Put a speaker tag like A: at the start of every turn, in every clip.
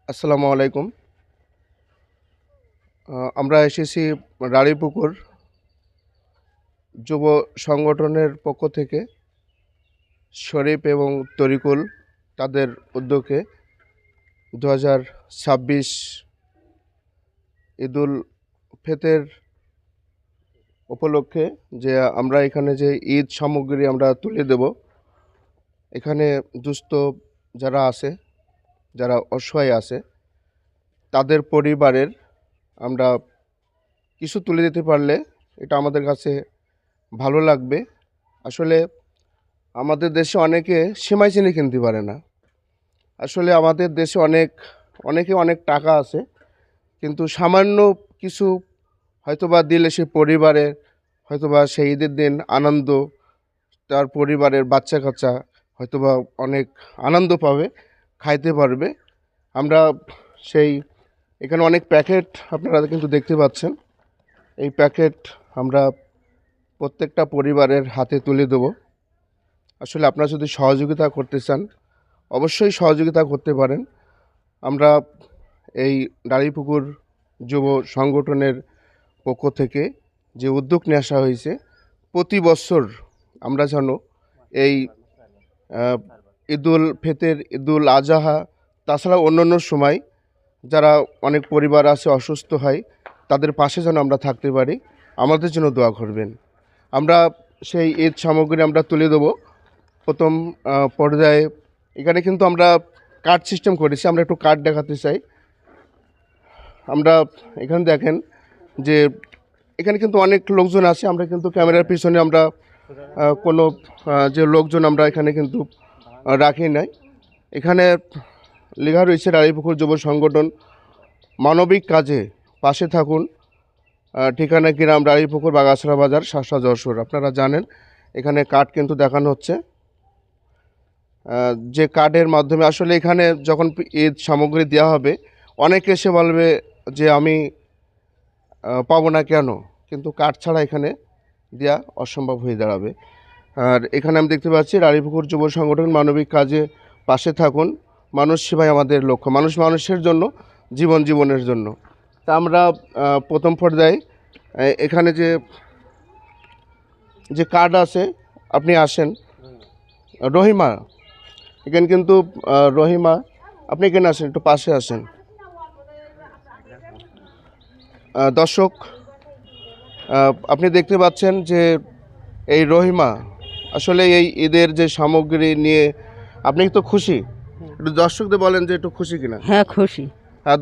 A: আসসালামু আলাইকুম। আমরা এসেছি রাড়ীপুকুর যুব সংগঠনের পক্ষ থেকে শরীফ এবং তরিকুল তাদের উদ্যোগে 2026 ঈদুল ফিতর উপলক্ষে যে আমরা এখানে যে ঈদ সামগ্রী আমরা তুলে দেব, এখানে দুস্থ যারা আছে, যারা অসহায় আছে, তাদের পরিবারের আমরা কিছু তুলে দিতে পারলে এটা আমাদের কাছে ভালো লাগবে। আসলে আমাদের দেশে অনেকে সেমাই চিনি কিনতে পারে না। আসলে আমাদের দেশে অনেকে অনেক টাকা আছে, কিন্তু সামান্য কিছু হয়তোবা দিলে সে পরিবারে হয়তোবা সেই ঈদের দিন আনন্দ, তার পরিবারের বাচ্চা কাচ্চা হয়তোবা অনেক আনন্দ পাবে, খাইতে পারবে। আমরা সেই এখানে অনেক প্যাকেট আপনারা কিন্তু দেখতে পাচ্ছেন। এই প্যাকেট আমরা প্রত্যেকটা পরিবারের হাতে তুলে দেবো। আসলে আপনারা যদি সহযোগিতা করতে চান অবশ্যই সহযোগিতা করতে পারেন। আমরা এই রাড়ীপুকুর যুব সংগঠনের পক্ষ থেকে যে উদ্যোগ নিয়ে আসা হয়েছে, প্রতি বছর আমরা যেন এই ঈদুল ফিতর, ঈদুল আজহা, তাছাড়া অন্যান্য সময় যারা অনেক পরিবার আছে অসুস্থ হয়, তাদের পাশে যেন আমরা থাকতে পারি। আমাদের জন্য দোয়া করবেন। আমরা সেই ঈদ সামগ্রী আমরা তুলে দেবো। প্রথম পর্যায়ে এখানে কিন্তু আমরা কার্ড সিস্টেম করেছি। আমরা একটু কার্ড দেখাতে চাই। আমরা এখানে দেখেন যে এখানে কিন্তু অনেক লোকজন আছে। আমরা কিন্তু ক্যামেরার পিছনে আমরা কোনো যে লোকজন আমরা এখানে কিন্তু রাখি নাই। এখানে লেখা রয়েছে রাড়ীপুকুর যুব সংগঠন, মানবিক কাজে পাশে থাকুন। ঠিকানা গ্রাম রাড়ীপুকুর, বাগাছড়া বাজার, শাসা, যশোর। আপনারা জানেন এখানে কার্ড কিন্তু দেখানো হচ্ছে। যে কার্ডের মাধ্যমে আসলে এখানে যখন ঈদ সামগ্রী দেওয়া হবে, অনেকে এসে বলবে যে আমি পাবো না কেন, কিন্তু কার্ড ছাড়া এখানে দেওয়া অসম্ভব হয়ে দাঁড়াবে। আর এখানে আমি দেখতে পাচ্ছি রাড়ীপুকুর যুব সংগঠন, মানবিক কাজে পাশে থাকুন, মানুষ সেবাই আমাদের লক্ষ্য, মানুষ মানুষের জন্য, জীবন জীবনের জন্য। তা আমরা প্রথম পর্যায়ে এখানে যে যে কার্ড আছে, আপনি আসেন। রহিমা, এখানে কিন্তু রহিমা, আপনি এখানে আসেন, একটু পাশে আসেন। দর্শক, আপনি দেখতে পাচ্ছেন যে এই রহিমা আসলে এই ঈদের যে সামগ্রী নিয়ে আপনি তো খুশি? একটু দর্শকদের বলেন যে একটু খুশি কিনা।
B: হ্যাঁ, খুশি।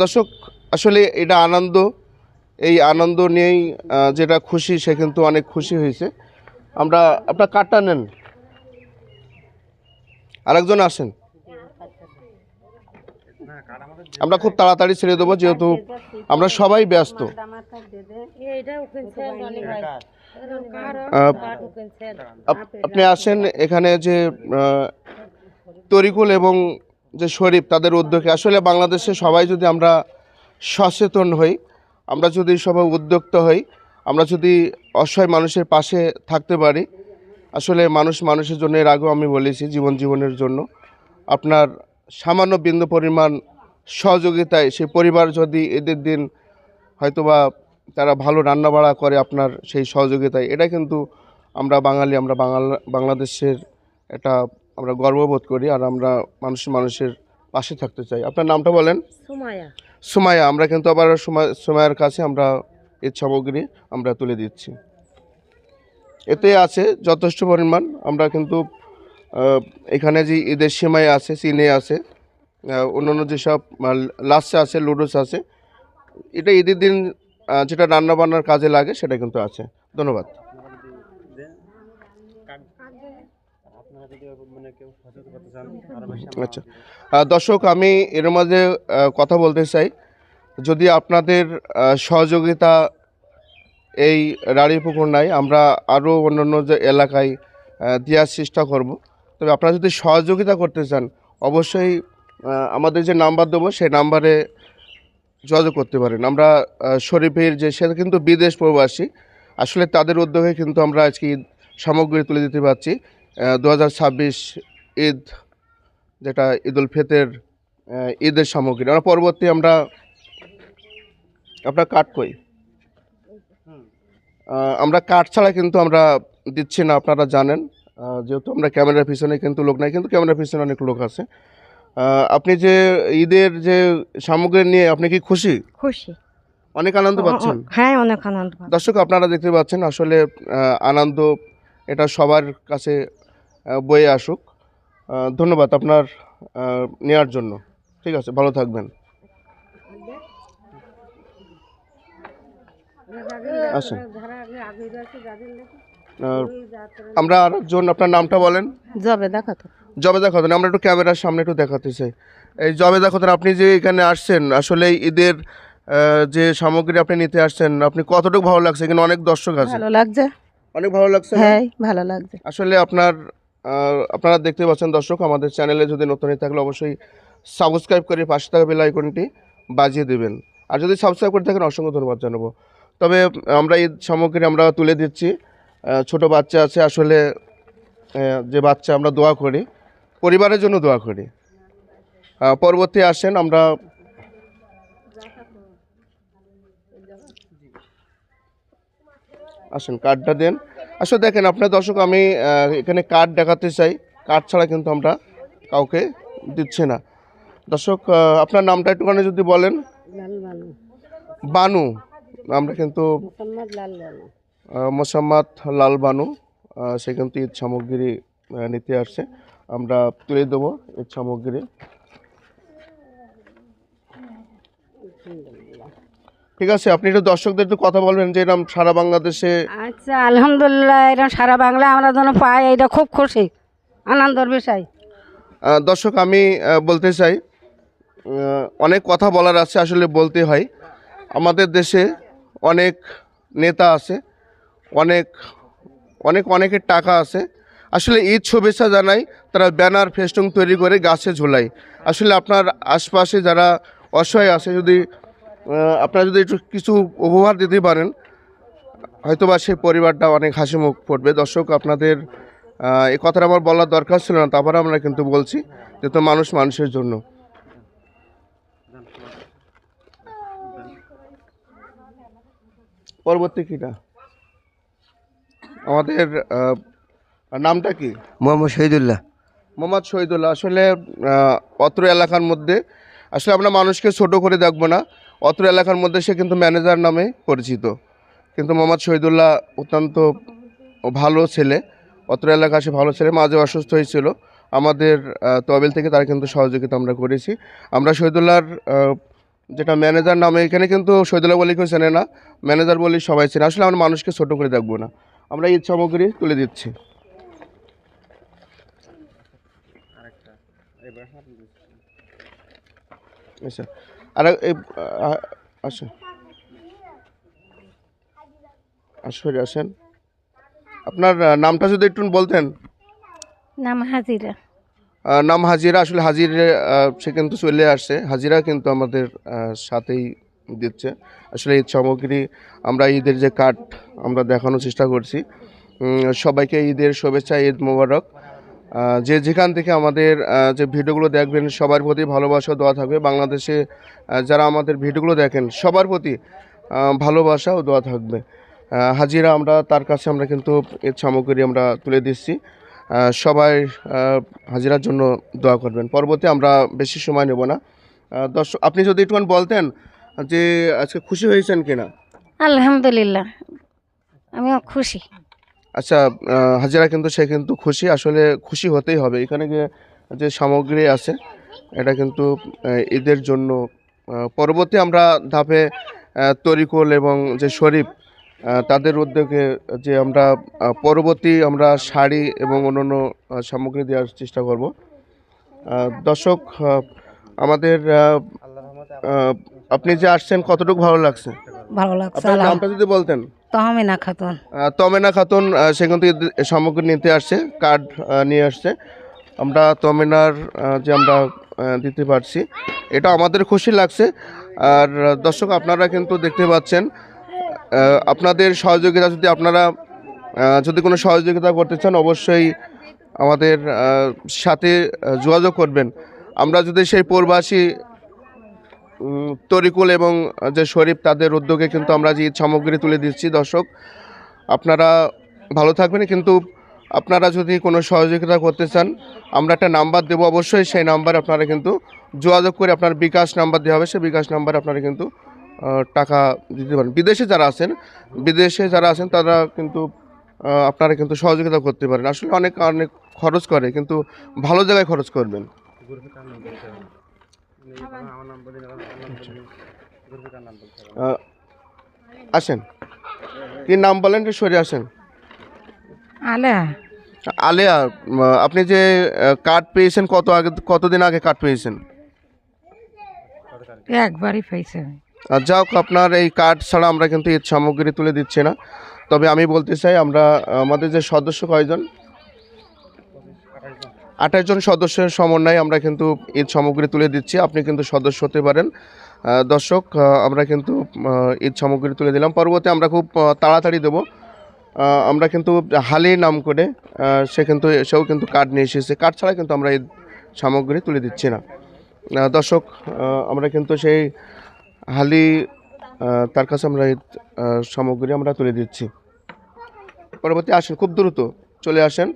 A: দর্শক, আসলে এটা আনন্দ, এই আনন্দ নিয়েই যেটা খুশি, সে কিন্তু অনেক খুশি হয়েছে। আমরা আপনার কার্ডটা নেন, আরেকজন আসেন। আমরা খুব তাড়াতাড়ি ছেড়ে দেবো, যেহেতু আমরা সবাই ব্যস্ত। আপনি আসেন এখানে যে তরিকুল এবং যে শরীফ তাদের উদ্যোগে, আসলে বাংলাদেশে সবাই যদি আমরা সচেতন হই, আমরা যদি সবাই উদ্যোক্তা হই, আমরা যদি অসহায় মানুষের পাশে থাকতে পারি, আসলে মানুষ মানুষের জন্য, এর আগেও আমি বলেছি, জীবন জীবনের জন্য। আপনার সামান্য বিন্দু পরিমাণ সহযোগিতায় সেই পরিবার যদি ঈদের দিন হয়তোবা তারা ভালো রান্নাবাড়া করে, আপনার সেই সহযোগিতায়, এটা কিন্তু আমরা বাঙালি, আমরা বাংলাদেশের এটা আমরা গর্ববোধ করি। আর আমরা মানুষের পাশে থাকতে চাই। আপনার নামটা বলেন।
B: সুমায়া।
A: সুমাইয়া। আমরা কিন্তু আবার সুমাইয়ার কাছে আমরা ঈদ সামগ্রী আমরা তুলে দিচ্ছি। এতে আছে যথেষ্ট পরিমাণ। আমরা কিন্তু এখানে যে ঈদের সেমাই আছে, চিনি আছে, অন্যান্য যেসব লাচ্ছা আছে, লুডুস আছে, এটা ঈদের দিন যেটা রান্না বান্নার কাজে লাগে সেটা কিন্তু আছে। ধন্যবাদ। আচ্ছা, দর্শক, আমি এর মাঝে কথা বলতে চাই, যদি আপনাদের সহযোগিতা এই রাড়ীপুকুর নাই, আমরা আরও অন্যান্য যে এলাকায় দেওয়ার চেষ্টা করব। তবে আপনারা যদি সহযোগিতা করতে চান অবশ্যই আমাদের যে নাম্বার দেবো সেই নাম্বারে যোগাযোগ করতে পারেন। আমরা শরীফের যে, সেটা কিন্তু বিদেশ প্রবাসী, আসলে তাদের উদ্যোগে কিন্তু আমরা আজকে ঈদ সামগ্রী তুলে দিতে পারছি। 2026 ঈদ, যেটা ঈদুল ফিতর ঈদের সামগ্রী। আমরা পরবর্তী আমরা আপনার কাঠ কই আমরা কাঠ ছাড়া কিন্তু আমরা দিচ্ছি না, আপনারা জানেন। যেহেতু আমরা ক্যামেরার পিছনে কিন্তু লোক নাই, কিন্তু ক্যামেরার পিছনে অনেক লোক আছে। আপনি যে ঈদের যে সামগ্রী নিয়ে আপনি কি খুশি?
B: খুশি,
A: অনেক আনন্দ পাচ্ছেন?
B: হ্যাঁ অনেক আনন্দ পাচ্ছি।
A: দর্শক আপনারা দেখতে পাচ্ছেন আসলে আনন্দ এটা সবার কাছে বয়ে আসুক। ধন্যবাদ আপনার নেওয়ার জন্য। ঠিক আছে, ভালো থাকবেন। আচ্ছা, আমরা আরেকজন, আপনার নামটা বলেন।
B: জবেদা খাতুন।
A: জবেদা খাতুন, আমরা একটু ক্যামেরার সামনে একটু দেখাতে চাই। এই জবেদা খাতুন, আপনি যে এখানে আসছেন আসলে ঈদের যে সামগ্রী আপনি নিতে আসছেন, আপনি কতটুকু ভালো লাগছে? এখানে অনেক দর্শক আছে।
B: ভালো লাগছে,
A: অনেক ভালো লাগছে না?
B: হ্যাঁ ভালো লাগছে।
A: আসলে আপনারা দেখতে পাচ্ছেন দর্শক, আমাদের চ্যানেলে যদি নতুন হয়ে থাকলে অবশ্যই সাবস্ক্রাইব করে পাশে থাকা বেল আইকনটি বাজিয়ে দেবেন। আর যদি সাবস্ক্রাইব করে থাকেন অসংখ্য ধন্যবাদ জানাবো। তবে আমরা ঈদ সামগ্রী আমরা তুলে দিচ্ছি। ছোট বাচ্চা আছে, আসলে যে বাচ্চা আমরা দোয়া করি, পরিবারের জন্য দোয়া করি। পরবর্তী আসেন, আমরা আসেন কার্ডটা দেন। আসলে দেখেন আপনার দর্শক, আমি এখানে কার্ড দেখাতে চাই, কার্ড ছাড়া কিন্তু আমরা কাউকে দিচ্ছি না। দর্শক আপনার নামটা একটুখানি যদি বলেন। বানু, আমরা কিন্তু মোসাম্মদ লাল বানু, সে কিন্তু ঈদ সামগ্রী নিতে আসছে, আমরা তুলে দেবো ঈদ সামগ্রী। ঠিক আছে, আপনি একটু দর্শকদের একটু কথা বলবেন যে এরকম সারা বাংলাদেশে।
B: আচ্ছা, আলহামদুলিল্লাহ, এরকম সারা বাংলা আমরা যেন পাই, এটা খুব খুশি, আনন্দের বিষয়।
A: দর্শক আমি বলতে চাই, অনেক কথা বলার আছে, আসলে বলতে হয়। আমাদের দেশে অনেক নেতা আছে, অনেক অনেক অনেকের টাকা আছে। আসলে ঈদ শুভেচ্ছা জানাই, তারা ব্যানার ফেস্টুন তৈরি করে গাছে ঝোলায়। আসলে আপনার আশপাশে যারা অসহায় আছে, যদি আপনারা যদি একটু কিছু উপহার দিতে পারেন, হয়তোবা সেই পরিবারটা অনেক হাসি মুখ পড়বে। দর্শক আপনাদের এই কথাটা আমার বলার দরকার ছিল না, তারপরে আমরা কিন্তু বলছি, যেহেতু মানুষ মানুষের জন্য। পরবর্তী কিটা আমাদের নামটা কি?
C: মোহাম্মদ শহীদুল্লাহ।
A: মোহাম্মদ শহীদুল্লাহ। আসলে অত্র এলাকার মধ্যে আসলে আমরা মানুষকে ছোট করে দেখবো না, অত্র এলাকার মধ্যে সে কিন্তু ম্যানেজার নামে পরিচিত। কিন্তু মোহাম্মদ শহীদুল্লাহ অত্যন্ত ভালো ছেলে, অত্র এলাকা সে ভালো ছেলে। মাঝে অসুস্থ হয়েছিল, আমাদের তহবিল থেকে তার কিন্তু সহযোগিতা আমরা করেছি। আমরা শহীদুল্লাহর যেটা ম্যানেজার নামে, এখানে কিন্তু শহীদুল্লাহ বলি কেউ চেনে না, ম্যানেজার বলি সবাই চেনে। আসলে আমরা মানুষকে ছোট করে দেখবো না, আমরা ঈদ সামগ্রী তুলে দিচ্ছি। আচ্ছা, আর আচ্ছা আসেন, আপনার নামটা যদি একটু বলতেন।
B: নাম হাজিরা।
A: নাম হাজিরা। আসলে হাজিরা সে কিন্তু চলে আসছে, হাজিরা কিন্তু আমাদের সাথেই দিচ্ছে। আসলে ঈদ সামগ্রী আমরা ঈদের যে কার্ড আমরা দেখানোর চেষ্টা করছি। সবাইকে ঈদের শুভেচ্ছা, ঈদ মোবারক। যে যেখান থেকে আমাদের যে ভিডিওগুলো দেখবেন, সবার প্রতি ভালোবাসা দোয়া থাকবে। বাংলাদেশে যারা আমাদের ভিডিওগুলো দেখেন, সবার প্রতি ভালোবাসা ও দোয়া থাকবে। হাজিরা আমরা তার কাছে আমরা কিন্তু ঈদ সামগ্রী আমরা তুলে দিচ্ছি। সবাই হাজিরার জন্য দোয়া করবেন। পরবর্তী আমরা বেশি সময় নেব না। দর্শক আপনি যদি একটুখানি বলতেন যে আজকে খুশি হয়েছেন কিনা?
B: আলহামদুলিল্লাহ, আমিও খুশি।
A: আচ্ছা, হাজিরা কিন্তু সে কিন্তু খুশি, আসলে খুশি হতেই হবে। এখানে যে সামগ্রী আছে এটা কিন্তু ঈদের জন্য। পরবর্তী আমরা ধাপে তরিকুল এবং যে শরীফ তাদের উদ্যোগে যে আমরা পরবর্তী আমরা শাড়ি এবং অন্যান্য সামগ্রী দেওয়ার চেষ্টা করব। দর্শক আমাদের আপনি যে আসছেন কতটুকু ভালো লাগছে?
B: ভালো লাগছে।
A: আপনার নামটা যদি বলতেন।
B: তহমিনা খাতুন।
A: তমেনা খাতুন সে কিন্তু সামগ্রী নিতে আসছে, কার্ড নিয়ে আসছে। আমরা তমেনার যে আমরা দিতে পারছি, এটা আমাদের খুশি লাগছে। আর দর্শক আপনারা কিন্তু দেখতে পাচ্ছেন, আপনাদের সহযোগিতা যদি আপনারা যদি কোনো সহযোগিতা করতে চান, অবশ্যই আমাদের সাথে যোগাযোগ করবেন। আমরা যদি সেই প্রবাসী তরিকুল এবং যে শরীফ তাদের উদ্যোগে কিন্তু আমরা যে ঈদ সামগ্রী তুলে দিচ্ছি। দর্শক, আপনারা ভালো থাকবেন, কিন্তু আপনারা যদি কোনো সহযোগিতা করতে চান আমরা একটা নাম্বার দেবো, অবশ্যই সেই নাম্বার আপনারা কিন্তু যোগাযোগ করে, আপনার বিকাশ নাম্বার দেওয়া হবে, সেই বিকাশ নাম্বারে আপনারা কিন্তু টাকা দিতে পারেন। বিদেশে যারা আছেন তারা কিন্তু আপনারা কিন্তু সহযোগিতা করতে পারেন। আসলে অনেক অনেক খরচ করে, কিন্তু ভালো জায়গায় খরচ করবেন। আসেন, কি নাম বলেন, যে সরে আসেন।
B: আলে
A: আলেয়া, আপনি যে কার্ড পেয়েছেন কতদিন আগে কার্ড পেয়েছেন?
B: একবারই পাইছে।
A: যাক, আপনার এই কার্ড ছাড়া আমরা কিন্তু ঈদ সামগ্রী তুলে দিচ্ছি না। তবে আমি বলতে চাই, আমরা আমাদের যে সদস্য কয়জন, 28 জন সদস্যের সমন্বয়ে আমরা কিন্তু ঈদ সামগ্রী তুলে দিচ্ছি। আপনি কিন্তু সদস্য হতে পারেন। দর্শক, আমরা কিন্তু ঈদ সামগ্রী তুলে দিলাম। পরবর্তী আমরা খুব তাড়াতাড়ি দেবো। আমরা কিন্তু হালির নাম করে সেও কিন্তু কার্ড নিয়ে এসেছে। কার্ড ছাড়া কিন্তু আমরা ঈদ সামগ্রী তুলে দিচ্ছি না। দর্শক, আমরা কিন্তু সেই হালি তার কাছে আমরা ঈদ সামগ্রী আমরা তুলে দিচ্ছি। পরবর্তী আসেন, খুব দ্রুত চলে আসেন।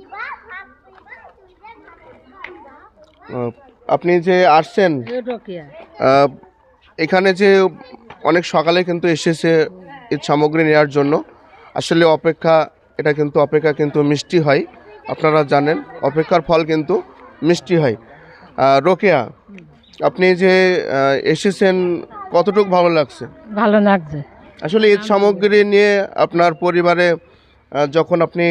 A: আপনি যে আসছেন, এখানে যে অনেক সকালে কিন্তু এসেছে ঈদ সামগ্রী নেওয়ার জন্য। আসলে অপেক্ষা কিন্তু মিষ্টি হয়। আপনারা জানেন, অপেক্ষার ফল কিন্তু মিষ্টি হয়। রোকেয়া, আপনি যে এসেছেন, কতটুকু ভালো লাগছে?
B: ভালো লাগছে।
A: আসলে ঈদ সামগ্রী নিয়ে আপনার পরিবারে যখন আপনি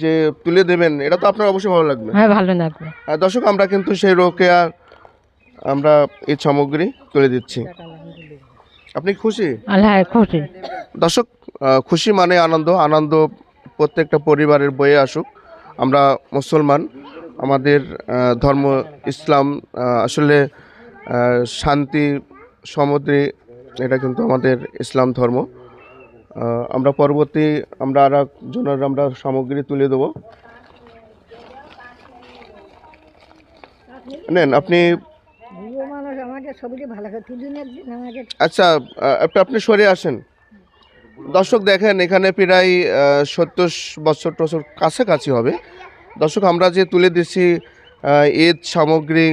A: যে তুলে দেবেন, এটা তো আপনার অবশ্যই ভালো লাগবে।
B: হ্যাঁ, ভালো লাগবে।
A: দর্শক, আমরা কিন্তু সেই রোকেয়া আমরা ঈদ সামগ্রী তুলে দিচ্ছি। আপনি খুশি?
B: হ্যাঁ, খুশি।
A: দর্শক, খুশি মানে আনন্দ প্রত্যেকটা পরিবারের বয়ে আসুক। আমরা মুসলমান, আমাদের ধর্ম ইসলাম। আসলে শান্তি সমুদ্রে, এটা কিন্তু আমাদের ইসলাম ধর্ম। আমরা আর একজনের আমরা সামগ্রী তুলে দেবো। নেন আপনি। আচ্ছা, আপনি সরে আসেন। দর্শক দেখেন, এখানে প্রায় 70 বছর কাছাকাছি হবে। দর্শক, আমরা যে তুলে দিচ্ছি ঈদ সামগ্রী,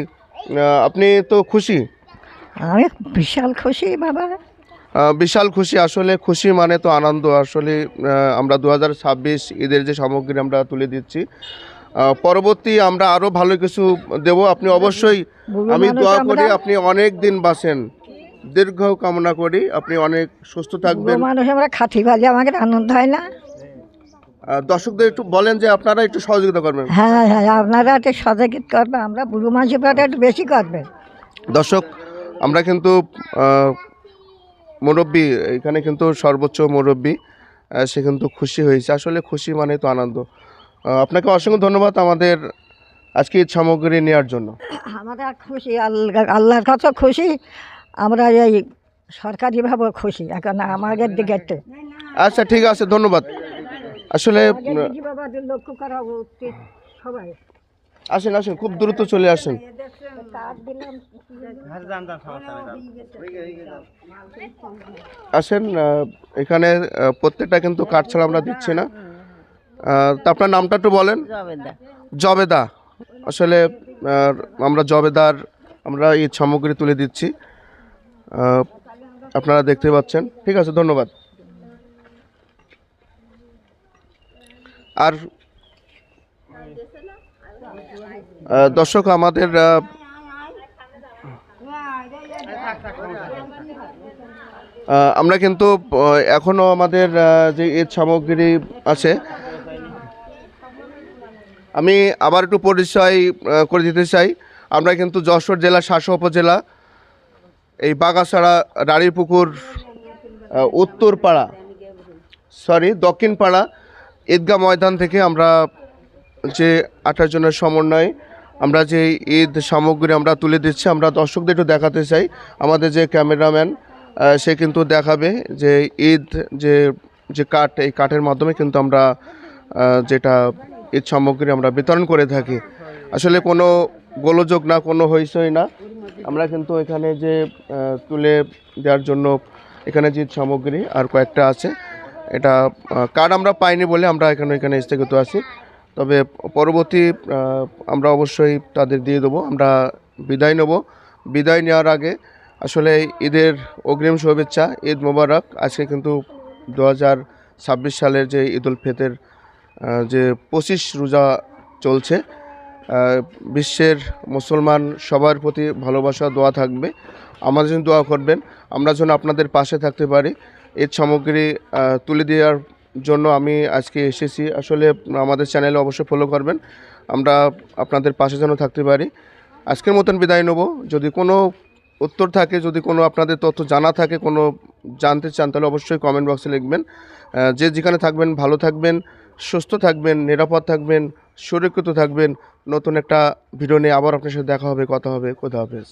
A: আপনি তো খুশি?
B: আমি বিশাল খুশি বাবা।
A: বিশাল খুশি। আসলে খুশি মানে তো আনন্দ। আসলে আমরা 2026 ঈদের যে সামগ্রী আমরা তুলে দিচ্ছি, পরবর্তী আমরা আরও ভালো কিছু দেব। আপনি অবশ্যই, আমি দোয়া করি আপনি অনেক দিন বাঁচেন, দীর্ঘ কামনা করি, আপনি অনেক সুস্থ থাকবেন।
B: মানুষ আমরা খাতি বাজে, আমাকে আনন্দ হয় না।
A: দর্শকদের একটু বলেন যে আপনারা একটু সহযোগিতা করবেন।
B: হ্যাঁ, আপনারা একটু সহযোগিতা করবেন, আমরা বুড়ো মানুষের একটু বেশি করবে।
A: দর্শক, আমরা কিন্তু মুরব্বী, এখানে কিন্তু সর্বোচ্চ মুরব্বী, সে কিন্তু খুশি হয়েছে। আসলে খুশি মানে তো আনন্দ। আপনাকে অসংখ্য ধন্যবাদ আমাদের আজকে ঈদ সামগ্রী নেওয়ার জন্য।
B: আমাদের খুশি, আল্লাহর কাছে খুশি, আমরা এই সরকারিভাবে খুশি। এখন আমাদের দিকে একটু।
A: আচ্ছা, ঠিক আছে, ধন্যবাদ। আসলে
B: লক্ষ্য করা উচিত সবাই।
A: আসেন, খুব দ্রুত চলে আসেন। আসেন, এখানে প্রত্যেকটা কিন্তু কার্ড ছাড়া আমরা দিচ্ছি না। তা আপনার নামটা একটু বলেন। জবেদা। আসলে আমরা জবেদার, আমরা এই সামগ্রী তুলে দিচ্ছি, আপনারা দেখতে পাচ্ছেন। ঠিক আছে, ধন্যবাদ। আর দর্শক, আমাদের আমরা কিন্তু এখনো আমাদের যে ঈদ সামগ্রী আছে, আমি আবার একটু পরিচয় করে দিতে চাই। আমরা কিন্তু যশোর জেলা শাসক উপজেলা, এই বাগাছড়া রাড়িপুকুর দক্ষিণপাড়া ঈদগাহ ময়দান থেকে আমরা যে 28 জনের সমন্বয়ে আমরা যে ঈদ সামগ্রী আমরা তুলে দিচ্ছি, আমরা দর্শকদের একটু দেখাতে চাই। আমাদের যে ক্যামেরাম্যান, সে কিন্তু দেখাবে যে ঈদ যে কাঠ, এই কাঠের মাধ্যমে কিন্তু আমরা যেটা ঈদ সামগ্রী আমরা বিতরণ করে থাকি। আসলে কোনো গোলযোগ না, কোনো হইচই না। আমরা কিন্তু এখানে যে তুলে দেওয়ার জন্য এখানে যে সামগ্রী আর কয়েকটা আছে, এটা কার্ড আমরা পাইনি বলে আমরা এখানে স্থগিত আছি। তবে পরবর্তী আমরা অবশ্যই তাদের দিয়ে দেবো। আমরা বিদায় নেব। বিদায় নেওয়ার আগে আসলে ঈদের অগ্রিম শুভেচ্ছা, ঈদ মোবারক। আজকে কিন্তু 2026 সালের যে ঈদ উল ফিতর যে 25 রোজা চলছে, বিশ্বের মুসলমান সবার প্রতি ভালোবাসা, দোয়া থাকবে। আমাদের জন্য দোয়া করবেন, আমরা যেন আপনাদের পাশে থাকতে পারি। ঈদ সামগ্রী তুলে দেওয়ার জন্য আমি আজকে এসেছি। আসলে আমাদের চ্যানেলে অবশ্যই ফলো করবেন, আমরা আপনাদের পাশে যেন থাকতে পারি। আজকের মতন বিদায় নেব। যদি কোনো উত্তর থাকে, যদি কোনো আপনাদের তথ্য জানা থাকে, কোনো জানতে চান, তাহলে অবশ্যই কমেন্ট বক্সে লিখবেন। যে যেখানে থাকবেন ভালো থাকবেন, সুস্থ থাকবেন, নিরাপদ থাকবেন, সুরক্ষিত থাকবেন। নতুন একটা ভিডিও নিয়ে আবার আপনার সাথে দেখা হবে, কথা হবে। খোদা হাফেজ।